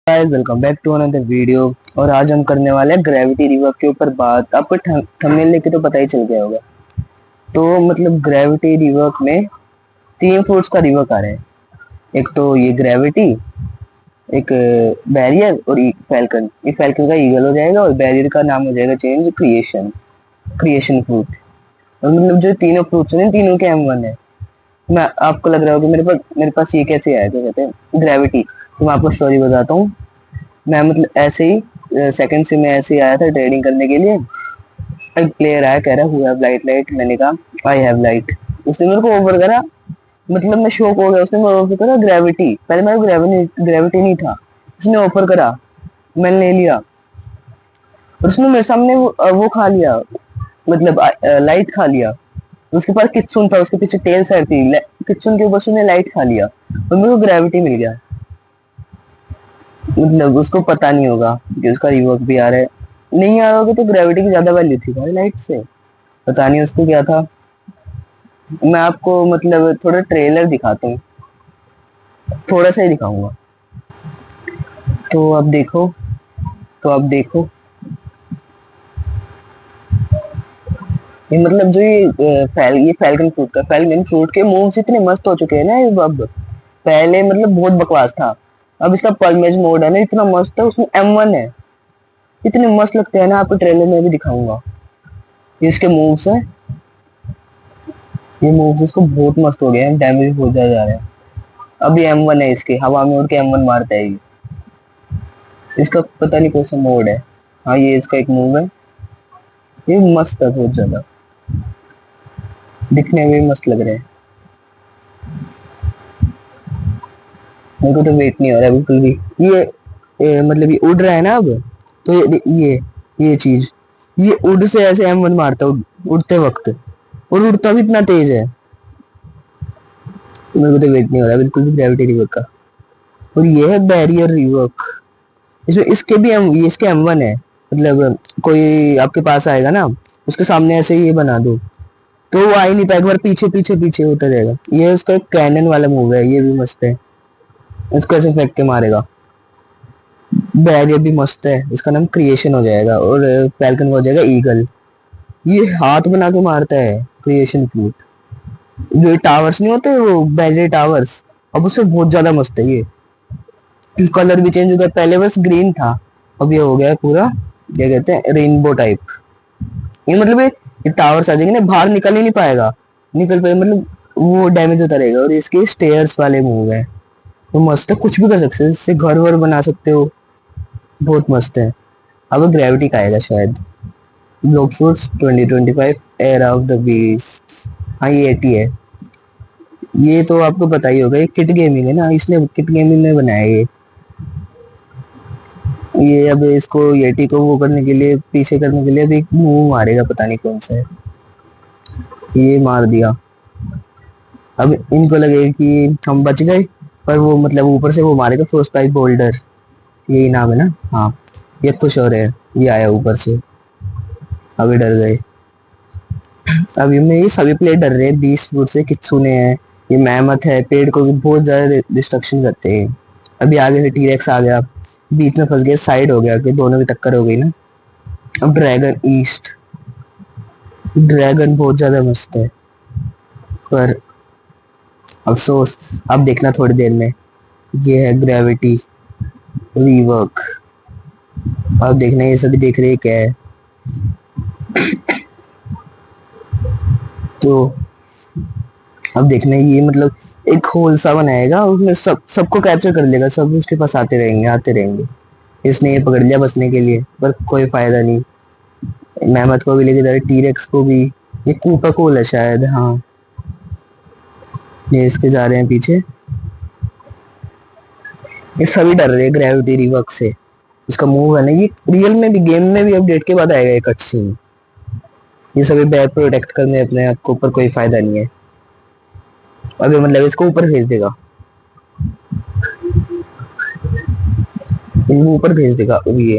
Guys welcome back to another video. और आज हम करने वाले हैं ग्रेविटी रिवर्क के ऊपर बात। आपको थंबनेल देख के तो पता ही चल गया होगा। तो मतलब ग्रेविटी रिवर्क में तीन फ्रूट्स का रिवर्क आ रहे हैं। एक तो ये ग्रेविटी, एक बैरियर और फैल्कन। ये फैल्कन का ईगल हो जाएगा और बैरियर का नाम हो जाएगा चेंज क्रिएशन, क्रिएशन फ्रूट। और मतलब जो तीनों फ्रूट्स हैं तीनों के M1 है। मैं आपको लग रहा होगा मेरे पास ये कैसे आया, क्या कहते हैं ग्रेविटी। तो मैं आपको स्टोरी बताता हूँ। मैं मतलब ऐसे ही सेकंड से मैं ऐसे ही आया था ट्रेडिंग करने के लिए। एक प्लेयर आया, कह रहा हु हैव लाइट। मैंने कहा आई हैव लाइट। उसने मेरे को ऑफर करा। मतलब मैं शॉक हो गया। उसने मेरे ऑफर करा ग्रेविटी। पहले मेरे ग्रेविटी नहीं था। उसने ऑफर करा, मैंने ले लिया और उसने मेरे सामने वो खा लिया, मतलब लाइट खा लिया। उसके पास कित्सुन था, उसके पीछे टेल साइड थी। कित्सुन के ऊपर उसने लाइट खा लिया और मेरे को ग्रेविटी मिल गया। मतलब उसको पता नहीं होगा कि उसका रिवर्क भी आ रहा है। नहीं आ रहा होगा तो ग्रेविटी की ज्यादा वैल्यू थी भाई लाइट से। पता नहीं उसको क्या था। मैं आपको मतलब थोड़ा ट्रेलर दिखाता हूँ, थोड़ा सा ही दिखाऊंगा। तो अब देखो, तो अब देखो ये मतलब जो ये फैल्कन फ्रूट का, फैल्कन फ्रूट के मूव्स इतने मस्त हो चुके हैं ना ये अब। पहले मतलब बहुत बकवास था। अब इसका पल्मेज मोड है ना, इतना मस्त है। उसमें M1 है, इतने मस्त लगते हैं ना। आपको ट्रेलर में भी दिखाऊंगा। ये इसके मूव्स है, ये मूव्स इसको बहुत मस्त हो गए हैं। डैमेज बहुत ज्यादा जा रहे हैं। अब ये M1 है, इसके हवा में उड़ के M1 मारता है ये। इसका पता नहीं कौन सा मोड है। हाँ ये इसका एक मूव है। ये मस्त है बहुत ज्यादा, दिखने में भी मस्त लग रहे हैं। मेरे को तो वेट नहीं हो रहा है बिल्कुल भी। मतलब ये उड़ रहा है ना अब। तो ये चीज, ये उड़ से ऐसे M1 मारता है उड़ते वक्त। और उड़ता भी इतना तेज है। मेरे को तो वेट नहीं हो रहा है बिल्कुल भी ग्रेविटी रिवर्क का। और ये है बैरियर रिवर्क। इसमें इसके भी ये इसके M1 है। मतलब कोई आपके पास आएगा ना, उसके सामने ऐसे ये बना दो तो वो आ ही नहीं पाएगा। एक बार पीछे पीछे पीछे होता जाएगा। ये उसका एक कैनन वाला मूव है, ये भी मस्त है। इसको ऐसे फेंक के मारेगा। बैरियर भी मस्त है, इसका नाम क्रिएशन हो जाएगा। और फैल्कन का हो जाएगा ईगल। ये हाथ बना के मारता है क्रिएशन फ्लूट। जो टावर्स नहीं होते वो बैरियर टावर्स, अब उससे बहुत ज्यादा मस्त है ये। कलर भी चेंज हो गया, पहले बस ग्रीन था, अब ये हो गया है पूरा क्या कहते हैं रेनबो टाइप। ये मतलब ये टावर्स आ जाएंगे ना, बाहर निकल ही नहीं पाएगा। निकल पाए मतलब वो डैमेज होता रहेगा। और इसके स्टेयर्स वाले मूव है, वो मस्त है। कुछ भी कर सकते हो इससे, घर वर बना सकते हो, बहुत मस्त है। अब ग्रेविटी का आएगा शायद। Block fruits 2025 air of the beast. हाँ ये 80 है। ये तो आपको पता ही होगा, ये किट गेमिंग है ना, इसने किट गेमिंग में बनाया ये अब इसको येटी को वो करने के लिए, पीछे करने के लिए अभी एक मूव मारेगा, पता नहीं कौन सा है। ये मार दिया। अब इनको लगेगा कि हम बच गए, पर वो मतलब ऊपर से वो मारेगा फ्रोस्ट पाइप बोल्डर। यही नाम है ना, हाँ। ये खुश हो रहे हैं, ये आया ऊपर से। अभी डर गए। अभी में ये सभी प्लेयर डर रहे हैं 20 फुट से। कित्सुने है, ये मैमथ है, पेड़ को बहुत ज्यादा डिस्ट्रक्शन करते हैं। अभी आगे से टीरेक्स आ गया, बीच में फंस गया, साइड हो गया कि दोनों की टक्कर हो गई ना। अब ड्रैगन ईस्ट, ड्रैगन बहुत ज्यादा मस्त है, पर अफसोस। अब देखना थोड़ी देर में, ये है ग्रेविटी रीवर्क। अब देखना ये सभी देख रहे हैं क्या है। तो अब देखना ये मतलब एक होल सा बनाएगा, उसमें सबको कैप्चर कर लेगा। सब उसके पास आते रहेंगे आते रहेंगे। इसने ये पकड़ लिया बचने के लिए, पर कोई फायदा नहीं। मेहमत को भी लेके जा रहे, टीरेक्स को भी। ये कूपा कोल है शायद, हाँ। ये इसके जा रहे हैं पीछे। ये सभी डर रहे हैं ग्रेविटी रिवर्क से। इसका मूव है ना, ये रियल में भी, गेम में भी अपडेट के बाद आएगा ये कट सीन। ये सभी बैक प्रोटेक्ट करने अपने आप को, ऊपर कोई फायदा नहीं है। अभी मतलब इसको ऊपर भेज देगा, इनको ऊपर भेज देगा। ये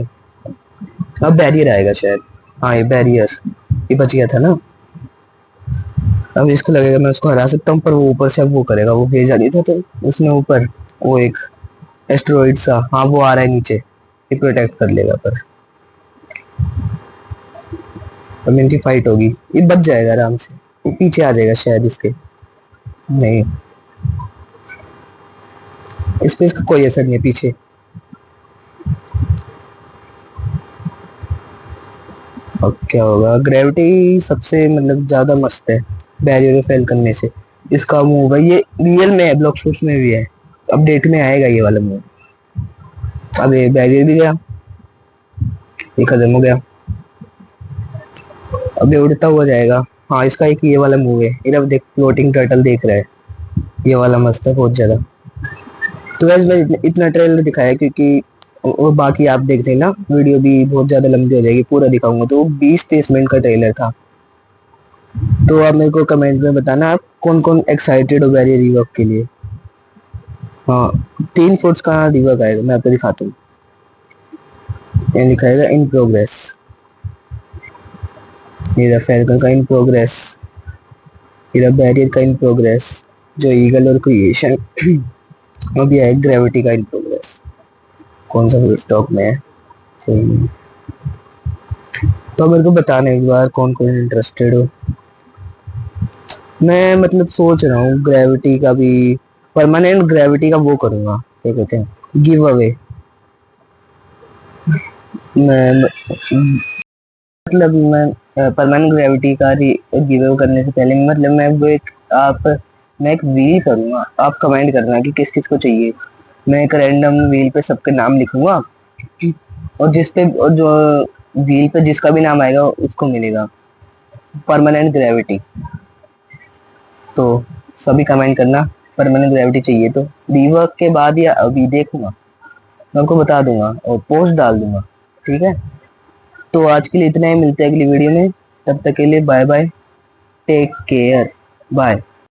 अब बैरियर आएगा शायद। हाँ ये बैरियर, ये बच गया था ना। अब इसको लगेगा मैं उसको हरा सकता हूँ, पर वो ऊपर से अब वो करेगा, वो भेजा नहीं था तो उसने ऊपर वो एक एस्ट्रॉइड सा, हाँ वो आ रहा है नीचे, ये प्रोटेक्ट कर लेगा पर अब इनकी फाइट होगी, ये बच जाएगा आराम से, ये पीछे आ जाएगा शायद इसके, नहीं इस पे इसका कोई असर नहीं है पीछे। अब क्या होगा, ग्रेविटी सबसे मतलब ज्यादा मस्त है बैरियर को फेल करने से। इसका मूव है, ये रियल में है, ब्लॉक स्पोर्ट्स में भी है, अपडेट में आएगा ये वाला मूव। अब ये बैरियर भी गया, ये खत्म हो गया, अब ये उड़ता हुआ जाएगा। हाँ इसका एक ये वाला मूव है, ये अब देख फ्लोटिंग टर्टल देख रहा है, ये वाला मस्त है बहुत ज्यादा। तो वैसे मैं इतना ट्रेलर दिखाया क्योंकि और बाकी आप देख लेना, वीडियो भी बहुत ज्यादा लंबी हो जाएगी, पूरा दिखाऊंगा तो 20-30 मिनट का ट्रेलर था। तो आप मेरे को कमेंट में बताना आप कौन कौन एक्साइटेड हो बैरियर रिवर्क के लिए। हाँ 3 फुट्स का रिवर्क आएगा, मैं आपको दिखाता हूँ, ये लिखाएगा इन प्रोग्रेस, ये फैल्कन का इन प्रोग्रेस, ये बैरियर का इन प्रोग्रेस, जो ईगल और क्रिएशन अभी है ग्रेविटी का इन प्रोग्रेस, कौन सा स्टॉक में है सही। तो मेरे को बताना एक बार कौन कौन इंटरेस्टेड हो। मैं मतलब सोच रहा हूँ ग्रेविटी का भी, परमानेंट ग्रेविटी का वो करूँगा, क्या कहते हैं, गिव अवे। मैं मतलब मैं परमानेंट ग्रेविटी का गिव अवे करने से पहले मतलब मैं एक व्हील करूँगा, आप कमेंट करना कि किस किस को चाहिए। मैं एक रैंडम व्हील पे सबके नाम लिखूंगा और और जो व्हील पे जिसका भी नाम आएगा उसको मिलेगा परमानेंट ग्रेविटी। तो सभी कमेंट करना परमानेंट ग्रेविटी चाहिए तो, रिवर्क के बाद या अभी देखूंगा, मैं आपको बता दूंगा और पोस्ट डाल दूंगा, ठीक है। तो आज के लिए इतना ही, मिलते हैं अगली वीडियो में, तब तक के लिए bye bye, take care, bye.